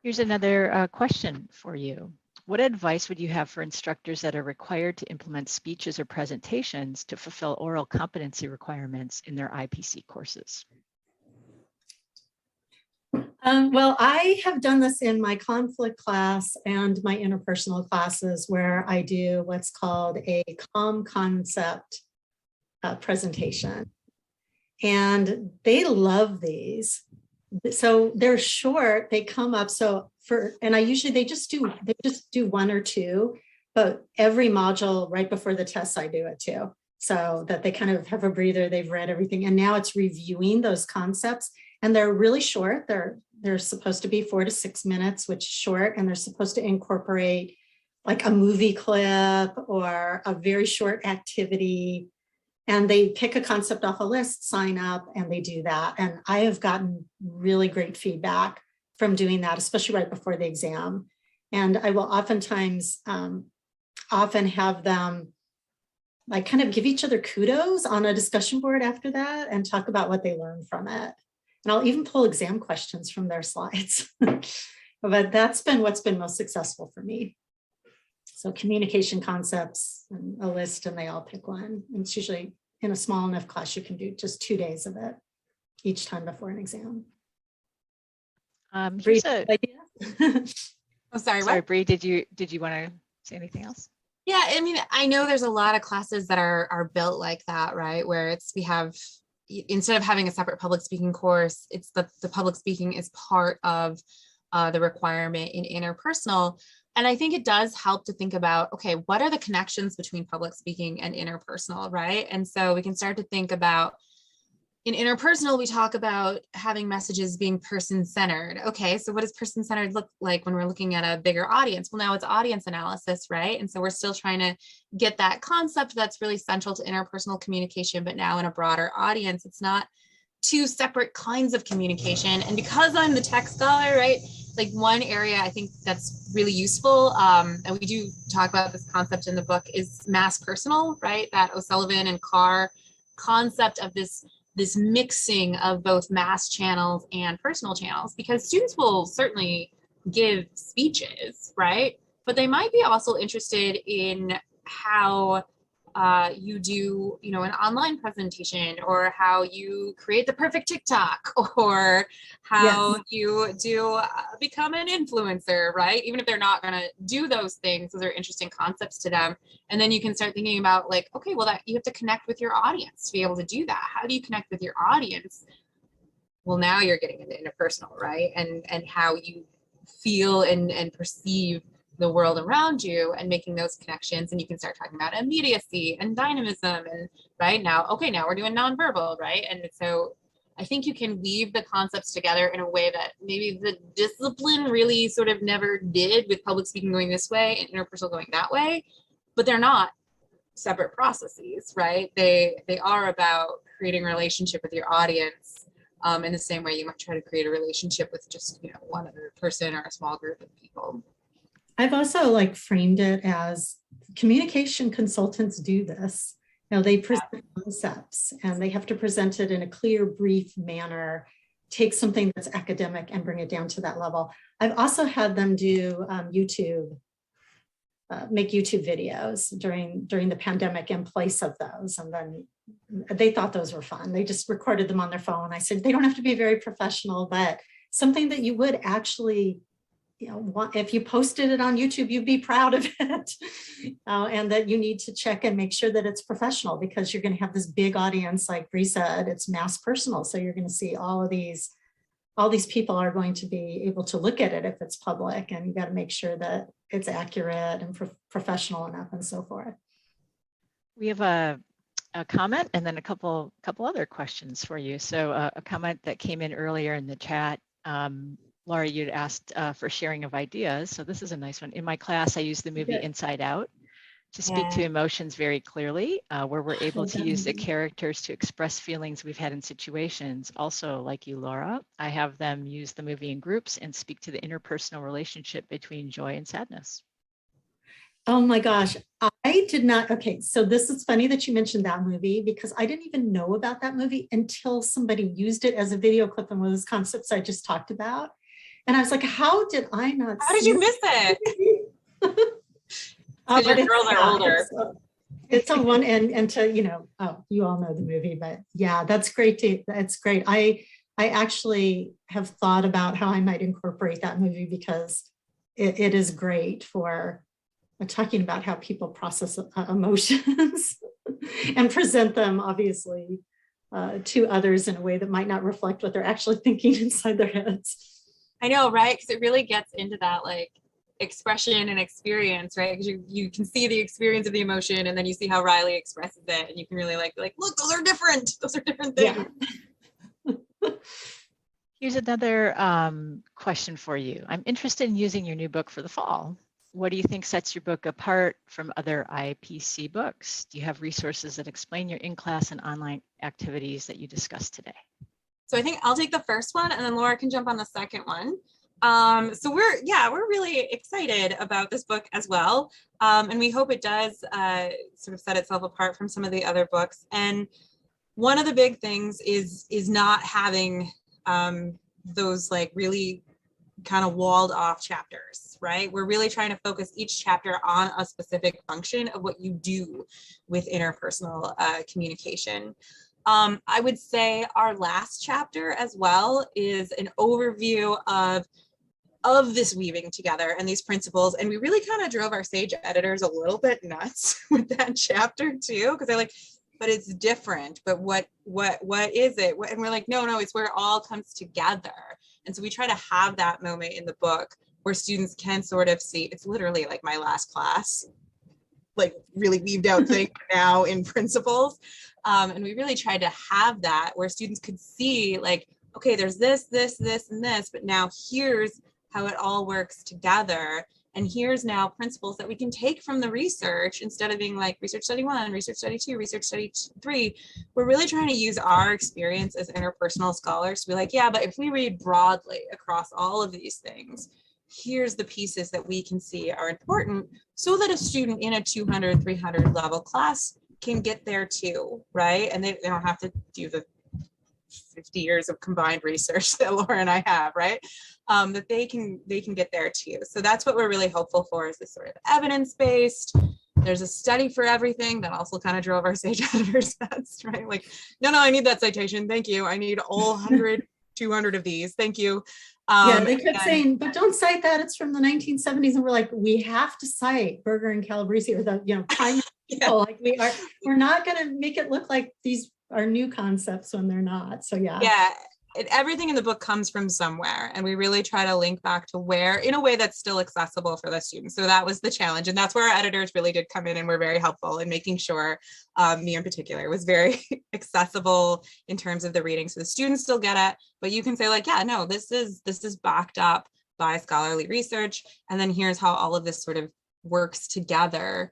Here's another question for you. What advice would you have for instructors that are required to implement speeches or presentations to fulfill oral competency requirements in their IPC courses? Well, I have done this in my conflict class and my interpersonal classes, where I do what's called a concept presentation. And they love these. So they're short, they come up. And I usually, they just do one or two, but every module right before the tests, I do it too. So that they kind of have a breather, they've read everything. And now it's reviewing those concepts, and they're really short. They're supposed to be 4 to 6 minutes, which is short. And they're supposed to incorporate like a movie clip or a very short activity. And they pick a concept off a list, sign up, and they do that. And I have gotten really great feedback from doing that, especially right before the exam. And I will oftentimes often have them like kind of give each other kudos on a discussion board after that and talk about what they learned from it. And I'll even pull exam questions from their slides. But that's been what's been most successful for me. So communication concepts and a list, and they all pick one. And it's usually in a small enough class, you can do just 2 days of it each time before an exam. Here's a Oh, sorry, sorry, what? Bree, did you want to say anything else? Yeah, I mean, I know there's a lot of classes that are built like that, right? Where we have, instead of having a separate public speaking course, it's the public speaking is part of the requirement in interpersonal. And I think it does help to think about, okay, what are the connections between public speaking and interpersonal, right? And so we can start to think about, in interpersonal, we talk about having messages being person-centered. Okay, so what does person-centered look like when we're looking at a bigger audience? Well, now it's audience analysis, right? And so we're still trying to get that concept that's really central to interpersonal communication, but now in a broader audience. It's not two separate kinds of communication. And because I'm the tech scholar, right, like one area I think that's really useful, and we do talk about this concept in the book, is mass personal, right? That O'Sullivan and Carr concept of this mixing of both mass channels and personal channels, because students will certainly give speeches, right? But they might be also interested in how you do, an online presentation, or how you create the perfect TikTok, or how you do become an influencer, right? Even if they're not going to do those things, those are interesting concepts to them. And then you can start thinking about like, okay, well, that you have to connect with your audience to be able to do that. How do you connect with your audience? Well, now you're getting into interpersonal, right? And how you feel and perceive the world around you and making those connections. And you can start talking about immediacy and dynamism and right now, okay, now we're doing nonverbal, right? And so I think you can weave the concepts together in a way that maybe the discipline really sort of never did, with public speaking going this way and interpersonal going that way, but they're not separate processes, right? They are about creating a relationship with your audience in the same way you might try to create a relationship with just, you know, one other person or a small group of people. I've also like framed it as communication consultants do this. You know, they present concepts and they have to present it in a clear, brief manner, take something that's academic and bring it down to that level. I've also had them do make YouTube videos during the pandemic in place of those. And then they thought those were fun. They just recorded them on their phone. I said, they don't have to be very professional, but something that you would actually, you know, if you posted it on YouTube, you'd be proud of it. And that you need to check and make sure that it's professional, because you're going to have this big audience, like Bree said, it's mass personal. So you're going to see all these people are going to be able to look at it if it's public, and you got to make sure that it's accurate and professional enough and so forth. We have a comment and then a couple other questions for you. So a comment that came in earlier in the chat. Laura, you'd asked for sharing of ideas. So this is a nice one. In my class, I use the movie Inside Out to speak to emotions very clearly, where we're able to use the characters to express feelings we've had in situations. Also, like you, Laura, I have them use the movie in groups and speak to the interpersonal relationship between joy and sadness. Oh my gosh, I did not. Okay, so this is funny that you mentioned that movie, because I didn't even know about that movie until somebody used it as a video clip in one of those concepts I just talked about. And I was like, how did I not How did you miss it? But your girls are older. It's on one end, and to, you know, oh, you all know the movie, but yeah, that's great. That's great. I actually have thought about how I might incorporate that movie, because it is great for talking about how people process emotions and present them, obviously, to others in a way that might not reflect what they're actually thinking inside their heads. I know, right? Because it really gets into that like expression and experience, right? Because you can see the experience of the emotion, and then you see how Riley expresses it, and you can really like look, those are different. Those are different things. Yeah. Here's another question for you. I'm interested in using your new book for the fall. What do you think sets your book apart from other IPC books? Do you have resources that explain your in-class and online activities that you discussed today? So I think I'll take the first one, and then Laura can jump on the second one. So we're really excited about this book as well. And we hope it does sort of set itself apart from some of the other books. And one of the big things is not having those like really kind of walled off chapters, right? We're really trying to focus each chapter on a specific function of what you do with interpersonal communication. I would say our last chapter as well is an overview of this weaving together and these principles. And we really kind of drove our Sage editors a little bit nuts with that chapter too, because they're like, but it's different. But what is it? And we're like, no, it's where it all comes together. And so we try to have that moment in the book where students can sort of see, it's literally like my last class, like really weaved out thing now in principles. And we really tried to have that where students could see like, okay, there's this, and this, but now here's how it all works together. And here's now principles that we can take from the research instead of being like research study 1, research study 2, research study 3. We're really trying to use our experience as interpersonal scholars to be like, yeah, but if we read broadly across all of these things, here's the pieces that we can see are important so that a student in a 200, 300 level class can get there too, right? And they don't have to do the 50 years of combined research that Laura and I have, right? That they can get there too. So that's what we're really hopeful for, is this sort of evidence-based. There's a study for everything. That also kind of drove our Sage editors nuts, right? Like, no, I need that citation. Thank you. I need all 100, 200 of these. Thank you. Yeah, they kept saying, but don't cite that. It's from the 1970s. And we're like, we have to cite Berger and Calabrese, or the, primary people. Like we're not going to make it look like these are new concepts when they're not. So yeah. Yeah. everything in the book comes from somewhere, and we really try to link back to where in a way that's still accessible for the students. So that was the challenge, and that's where our editors really did come in and were very helpful in making sure, me in particular, was very accessible in terms of the reading, so the students still get it, but you can say like, yeah, no, this is backed up by scholarly research, and then here's how all of this sort of works together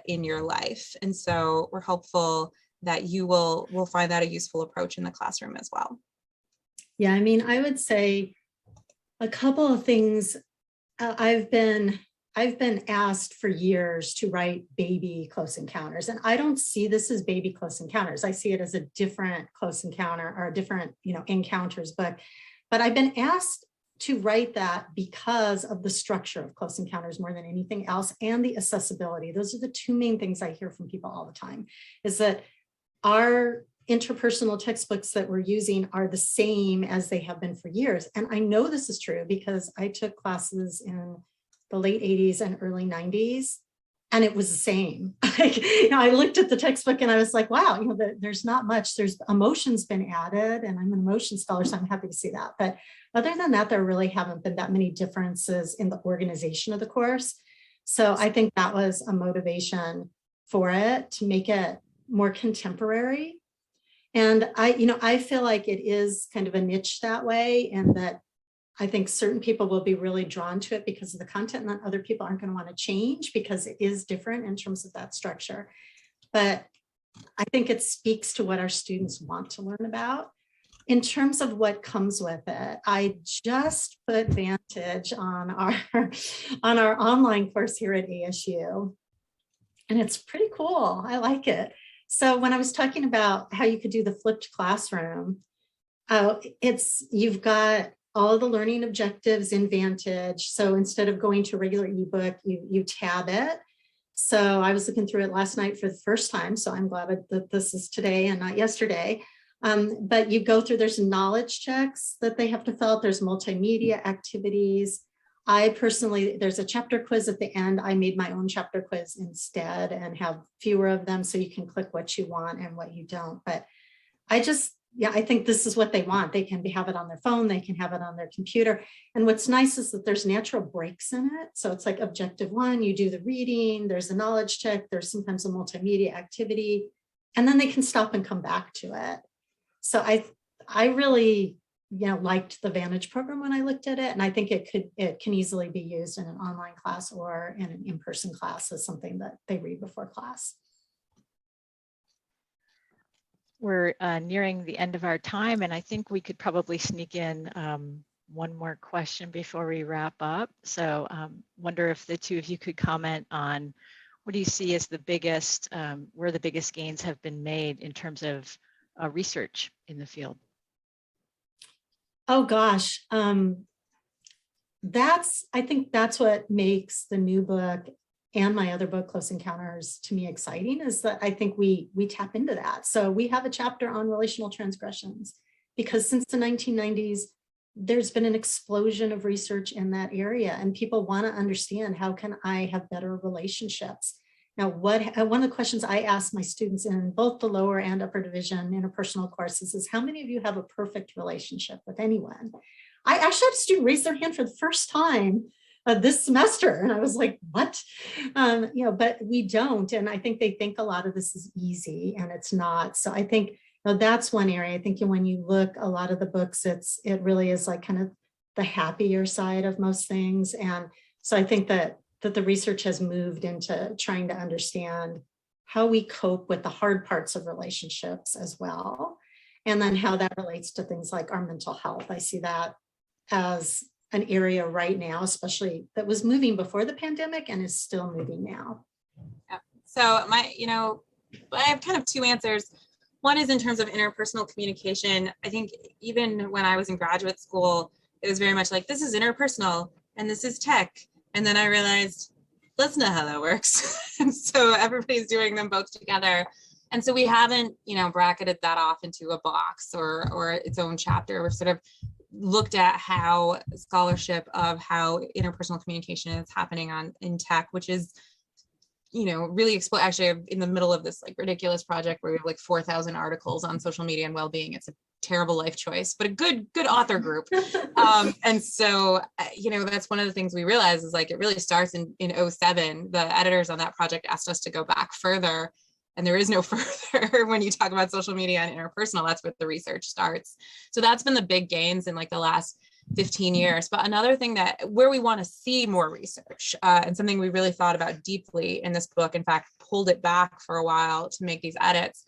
in your life. And so we're hopeful that you will find that a useful approach in the classroom as well. Yeah, I mean, I would say a couple of things. I've been asked for years to write baby close encounters, and I don't see this as baby close encounters. I see it as a different close encounter or a different, encounters book. But I've been asked to write that because of the structure of close encounters more than anything else, and the accessibility. Those are the two main things I hear from people all the time, is that our interpersonal textbooks that we're using are the same as they have been for years. And I know this is true because I took classes in the late 80s and early 90s, and it was the same. I looked at the textbook and I was like, wow, there's not much, there's emotion's been added, and I'm an emotion scholar, so I'm happy to see that. But other than that, there really haven't been that many differences in the organization of the course. So I think that was a motivation for it, to make it more contemporary. And I feel like it is kind of a niche that way, and that I think certain people will be really drawn to it because of the content, and then other people aren't going to want to change because it is different in terms of that structure. But I think it speaks to what our students want to learn about. In terms of what comes with it, I just put Vantage on our online course here at ASU, and it's pretty cool. I like it. So when I was talking about how you could do the flipped classroom, you've got all the learning objectives in Vantage. So instead of going to a regular ebook, you tab it. So I was looking through it last night for the first time, so I'm glad that this is today and not yesterday. But you go through, there's knowledge checks that they have to fill out. There's multimedia activities. I personally, there's a chapter quiz at the end. I made my own chapter quiz instead and have fewer of them, so you can click what you want and what you don't. But I think this is what they want. They can have it on their phone, they can have it on their computer. And what's nice is that there's natural breaks in it. So it's like objective 1, you do the reading, there's a knowledge check, there's sometimes a multimedia activity, and then they can stop and come back to it. So I really liked the Vantage program when I looked at it, and I think it can easily be used in an online class or in an in-person class as something that they read before class. We're nearing the end of our time, and I think we could probably sneak in one more question before we wrap up. So wonder if the two of you could comment on what do you see as the biggest, where the biggest gains have been made in terms of research in the field? Oh gosh, I think that's what makes the new book and my other book, Close Encounters, to me exciting, is that I think we tap into that. So we have a chapter on relational transgressions, because since the 1990s, there's been an explosion of research in that area, and people want to understand, how can I have better relationships? Now, one of the questions I ask my students in both the lower and upper division interpersonal courses is, how many of you have a perfect relationship with anyone? I actually had a student raise their hand for the first time this semester, and I was like, what? But we don't. And I think they think a lot of this is easy, and it's not. So I think that's one area. I think when you look, a lot of the books, it really is like kind of the happier side of most things. And so I think that the research has moved into trying to understand how we cope with the hard parts of relationships as well, and then how that relates to things like our mental health. I see that as an area right now, especially, that was moving before the pandemic and is still moving now. Yeah. So I have kind of two answers. One is in terms of interpersonal communication. I think even when I was in graduate school, it was very much like, this is interpersonal and this is tech. And then I realized that's not how that works. And so everybody's doing them both together. And so we haven't, bracketed that off into a box or its own chapter. We've sort of looked at how scholarship of how interpersonal communication is happening in tech, which is, really actually in the middle of this like ridiculous project where we have like 4,000 articles on social media and well-being. It's a terrible life choice, but a good author group. And so, that's one of the things we realized is like, it really starts in 2007. The editors on that project asked us to go back further, and there is no further when you talk about social media and interpersonal. That's where the research starts. So that's been the big gains in like the last 15 years. But another thing where we want to see more research, and something we really thought about deeply in this book, in fact, pulled it back for a while to make these edits,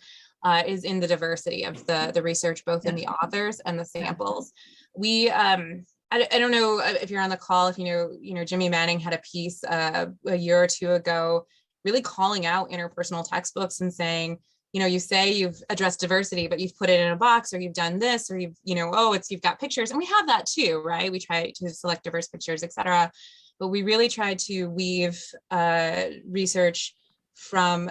is in the diversity of the research, both in the authors and the samples. We, I don't know if you're on the call, if you know, Jimmy Manning had a piece a year or two ago, really calling out interpersonal textbooks and saying, you say you've addressed diversity, but you've put it in a box, or you've done this, or you've got pictures, and we have that too, right? We try to select diverse pictures, etc. But we really try to weave research from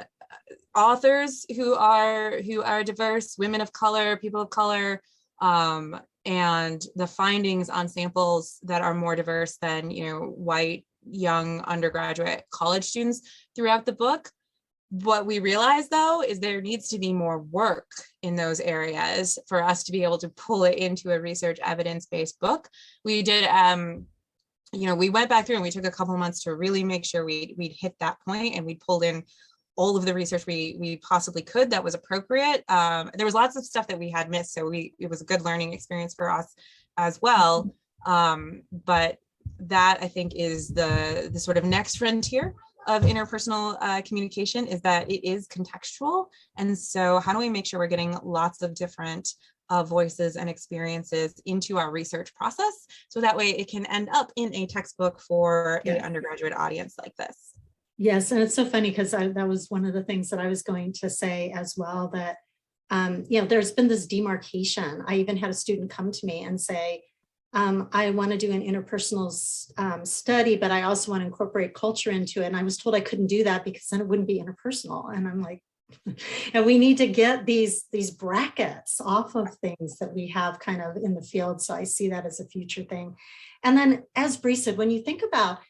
authors who are diverse, women of color, people of color, and the findings on samples that are more diverse than white young undergraduate college students throughout the book. What we realize, though, is there needs to be more work in those areas for us to be able to pull it into a research evidence-based book. We did, we went back through and we took a couple of months to really make sure we'd hit that point, and we pulled in all of the research we possibly could that was appropriate. There was lots of stuff that we had missed, so it was a good learning experience for us as well. But that, I think, is the sort of next frontier of interpersonal communication, is that it is contextual. And so how do we make sure we're getting lots of different voices and experiences into our research process, so that way it can end up in a textbook for an undergraduate audience like this? Yes, and it's so funny because that was one of the things that I was going to say as well, that there's been this demarcation. I even had a student come to me and say, I want to do an interpersonal study, but I also want to incorporate culture into it. And I was told I couldn't do that because then it wouldn't be interpersonal. And I'm like, and we need to get these brackets off of things that we have kind of in the field. So I see that as a future thing. And then, as Bree said, when you think about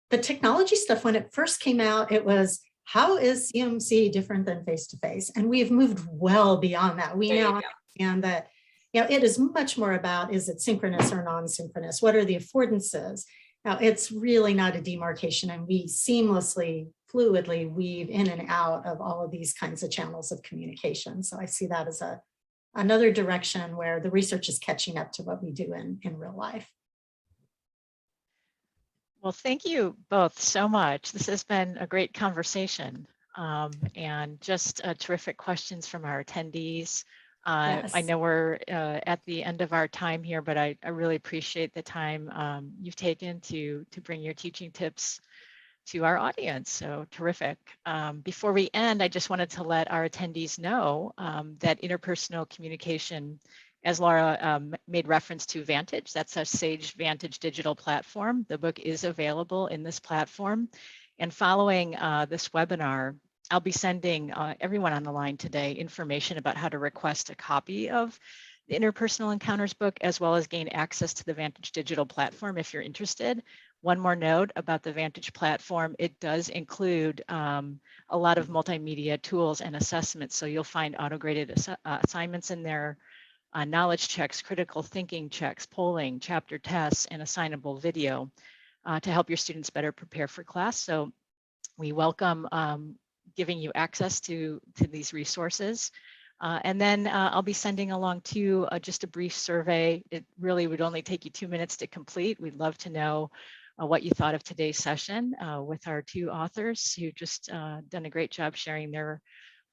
the technology stuff, when it first came out, it was, how is CMC different than face-to-face? And we've moved well beyond that. We now understand that it is much more about, is it synchronous or non-synchronous? What are the affordances? Now, it's really not a demarcation, and we seamlessly, fluidly weave in and out of all of these kinds of channels of communication. So I see that as another direction where the research is catching up to what we do in real life. Well, thank you both so much. This has been a great conversation, and just terrific questions from our attendees. I know we're at the end of our time here, but I really appreciate the time you've taken to bring your teaching tips to our audience. So terrific. Before we end, I just wanted to let our attendees know that interpersonal communication, as Laura made reference to Vantage, that's a Sage Vantage digital platform. The book is available in this platform. And following this webinar, I'll be sending everyone on the line today information about how to request a copy of the Interpersonal Encounters book, as well as gain access to the Vantage digital platform if you're interested. One more note about the Vantage platform, it does include a lot of multimedia tools and assessments. So you'll find auto-graded assignments in there, knowledge checks, critical thinking checks, polling, chapter tests, and assignable video to help your students better prepare for class. So we welcome giving you access to these resources. And then I'll be sending along too just a brief survey. It really would only take you 2 minutes to complete. We'd love to know what you thought of today's session with our two authors who just done a great job sharing their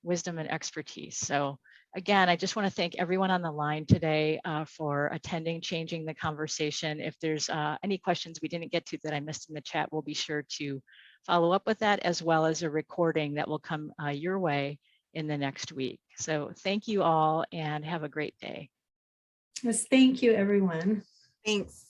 wisdom and expertise. So again, I just want to thank everyone on the line today for attending, changing the conversation. If there's any questions we didn't get to that I missed in the chat, we'll be sure to follow up with that, as well as a recording that will come your way in the next week. So thank you all and have a great day. Yes, thank you, everyone. Thanks.